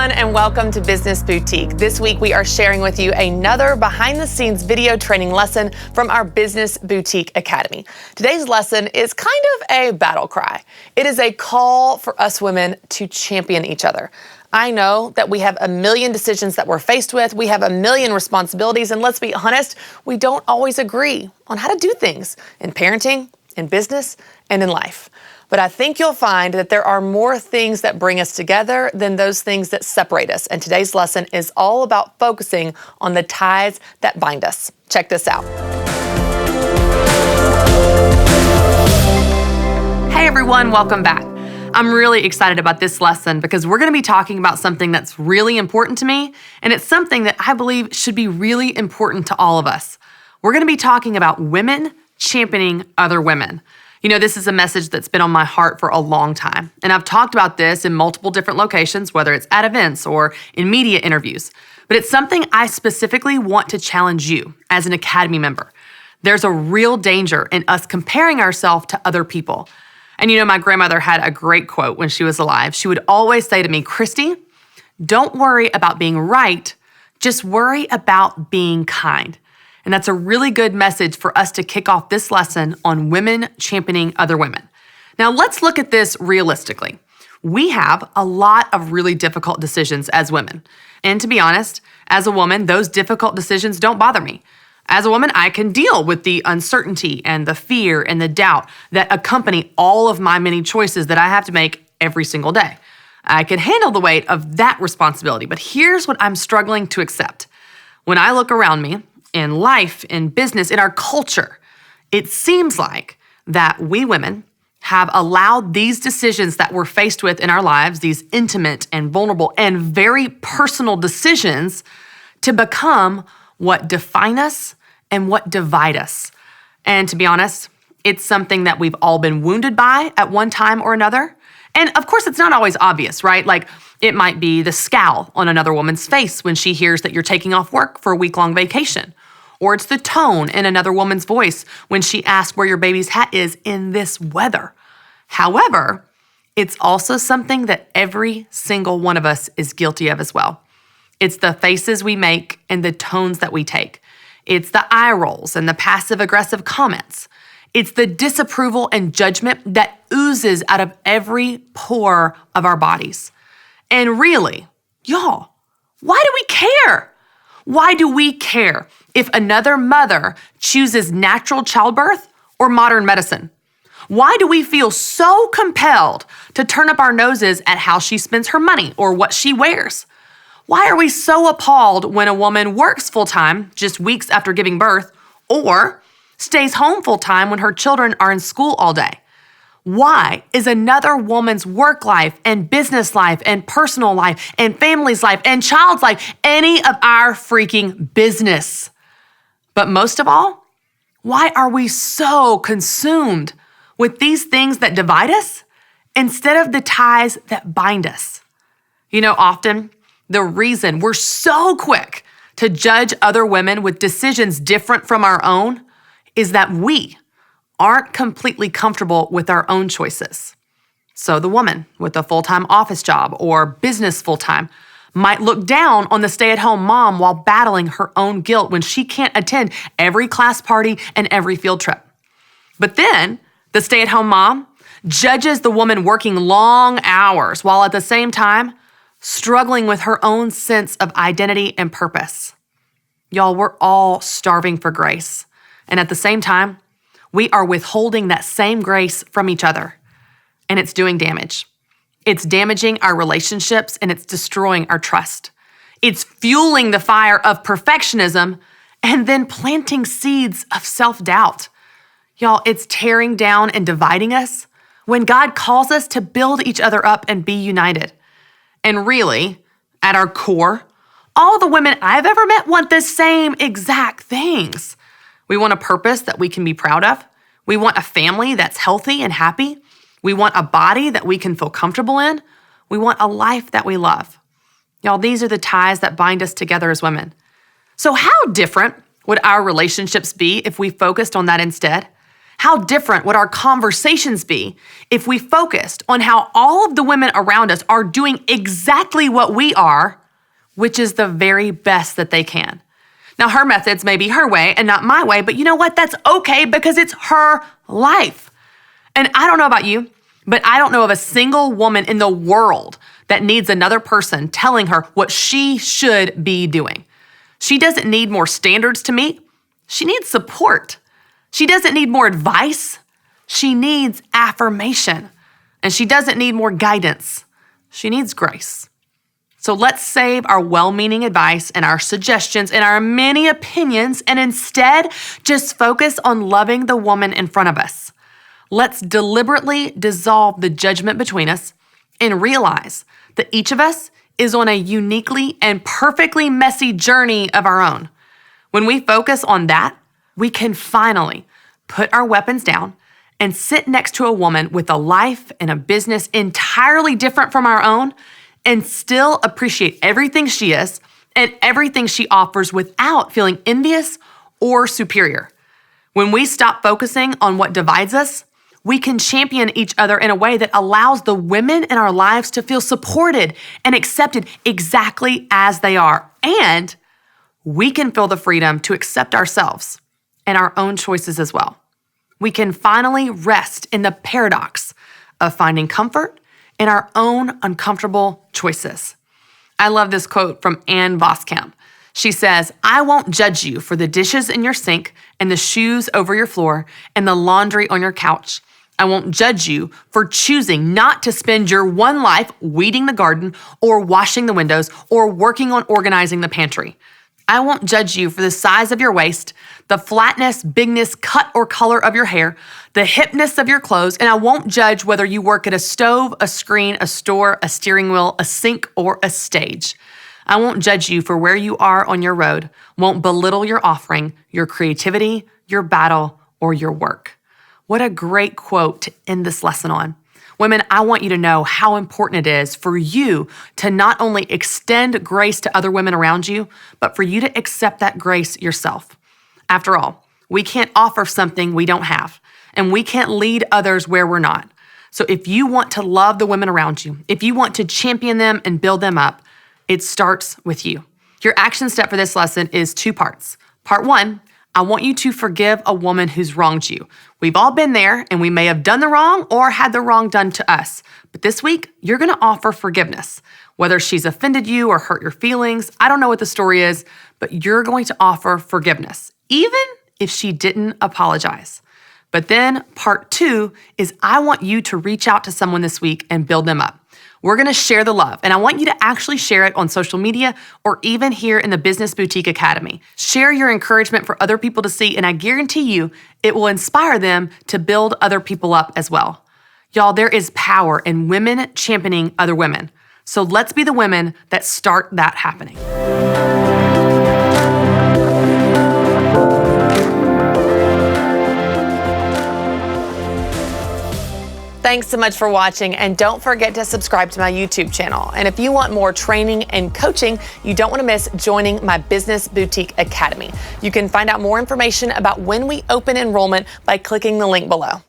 everyone, and welcome to Business Boutique. This week, we are sharing with you another behind-the-scenes video training lesson from our Business Boutique Academy. Today's lesson is kind of a battle cry. It is a call for us women to champion each other. I know that we have a million decisions that we're faced with. We have a million responsibilities, and let's be honest, we don't always agree on how to do things in parenting, in business, and in life. But I think you'll find that there are more things that bring us together than those things that separate us. And today's lesson is all about focusing on the ties that bind us. Check this out. Hey everyone, welcome back. I'm really excited about this lesson because we're going to be talking about something that's really important to me, and it's something that I believe should be really important to all of us. We're going to be talking about women championing other women. You know, this is a message that's been on my heart for a long time, and I've talked about this in multiple different locations, whether it's at events or in media interviews, but it's something I specifically want to challenge you as an Academy member. There's a real danger in us comparing ourselves to other people. And you know, my grandmother had a great quote when she was alive. She would always say to me, Christy, don't worry about being right, just worry about being kind. And that's a really good message for us to kick off this lesson on women championing other women. Now, let's look at this realistically. We have a lot of really difficult decisions as women. And to be honest, as a woman, those difficult decisions don't bother me. As a woman, I can deal with the uncertainty and the fear and the doubt that accompany all of my many choices that I have to make every single day. I can handle the weight of that responsibility, but here's what I'm struggling to accept. When I look around me, in life, in business, in our culture, it seems like that we women have allowed these decisions that we're faced with in our lives, these intimate and vulnerable and very personal decisions, to become what define us and what divide us. And to be honest, it's something that we've all been wounded by at one time or another. And of course, it's not always obvious, right? Like, it might be the scowl on another woman's face when she hears that you're taking off work for a week-long vacation. Or it's the tone in another woman's voice when she asks where your baby's hat is in this weather. However, it's also something that every single one of us is guilty of as well. It's the faces we make and the tones that we take. It's the eye rolls and the passive-aggressive comments. It's the disapproval and judgment that oozes out of every pore of our bodies. And really, y'all, why do we care? Why do we care if another mother chooses natural childbirth or modern medicine? Why do we feel so compelled to turn up our noses at how she spends her money or what she wears? Why are we so appalled when a woman works full-time just weeks after giving birth or stays home full-time when her children are in school all day? Why is another woman's work life and business life and personal life and family's life and child's life any of our freaking business? But most of all, why are we so consumed with these things that divide us instead of the ties that bind us? You know, often the reason we're so quick to judge other women with decisions different from our own is that we aren't completely comfortable with our own choices. So the woman with a full-time office job or business full-time might look down on the stay-at-home mom while battling her own guilt when she can't attend every class party and every field trip. But then the stay-at-home mom judges the woman working long hours while at the same time struggling with her own sense of identity and purpose. Y'all, we're all starving for grace. And at the same time, we are withholding that same grace from each other, and it's doing damage. It's damaging our relationships, and it's destroying our trust. It's fueling the fire of perfectionism and then planting seeds of self-doubt. Y'all, it's tearing down and dividing us when God calls us to build each other up and be united. And really, at our core, all the women I've ever met want the same exact things. We want a purpose that we can be proud of. We want a family that's healthy and happy. We want a body that we can feel comfortable in. We want a life that we love. Y'all, these are the ties that bind us together as women. So how different would our relationships be if we focused on that instead? How different would our conversations be if we focused on how all of the women around us are doing exactly what we are, which is the very best that they can. Now, her methods may be her way and not my way, but you know what? That's okay because it's her life. And I don't know about you, but I don't know of a single woman in the world that needs another person telling her what she should be doing. She doesn't need more standards to meet. She needs support. She doesn't need more advice. She needs affirmation. And she doesn't need more guidance. She needs grace. So let's save our well-meaning advice and our suggestions and our many opinions and instead just focus on loving the woman in front of us. Let's deliberately dissolve the judgment between us and realize that each of us is on a uniquely and perfectly messy journey of our own. When we focus on that, we can finally put our weapons down and sit next to a woman with a life and a business entirely different from our own and still appreciate everything she is and everything she offers without feeling envious or superior. When we stop focusing on what divides us, we can champion each other in a way that allows the women in our lives to feel supported and accepted exactly as they are. And we can feel the freedom to accept ourselves and our own choices as well. We can finally rest in the paradox of finding comfort in our own uncomfortable choices. I love this quote from Ann Voskamp. She says, "I won't judge you for the dishes in your sink and the shoes over your floor and the laundry on your couch. I won't judge you for choosing not to spend your one life weeding the garden or washing the windows or working on organizing the pantry. I won't judge you for the size of your waist, the flatness, bigness, cut, or color of your hair, the hipness of your clothes, and I won't judge whether you work at a stove, a screen, a store, a steering wheel, a sink, or a stage. I won't judge you for where you are on your road, won't belittle your offering, your creativity, your battle, or your work." What a great quote to end this lesson on. Women, I want you to know how important it is for you to not only extend grace to other women around you, but for you to accept that grace yourself. After all, we can't offer something we don't have, and we can't lead others where we're not. So if you want to love the women around you, if you want to champion them and build them up, it starts with you. Your action step for this lesson is 2 parts. Part 1, I want you to forgive a woman who's wronged you. We've all been there, and we may have done the wrong or had the wrong done to us. But this week, you're going to offer forgiveness. Whether she's offended you or hurt your feelings, I don't know what the story is, but you're going to offer forgiveness, even if she didn't apologize. But then part 2 is I want you to reach out to someone this week and build them up. We're going to share the love, and I want you to actually share it on social media or even here in the Business Boutique Academy. Share your encouragement for other people to see, and I guarantee you it will inspire them to build other people up as well. Y'all, there is power in women championing other women. So let's be the women that start that happening. Thanks so much for watching, and don't forget to subscribe to my YouTube channel. And if you want more training and coaching, you don't want to miss joining my Business Boutique Academy. You can find out more information about when we open enrollment by clicking the link below.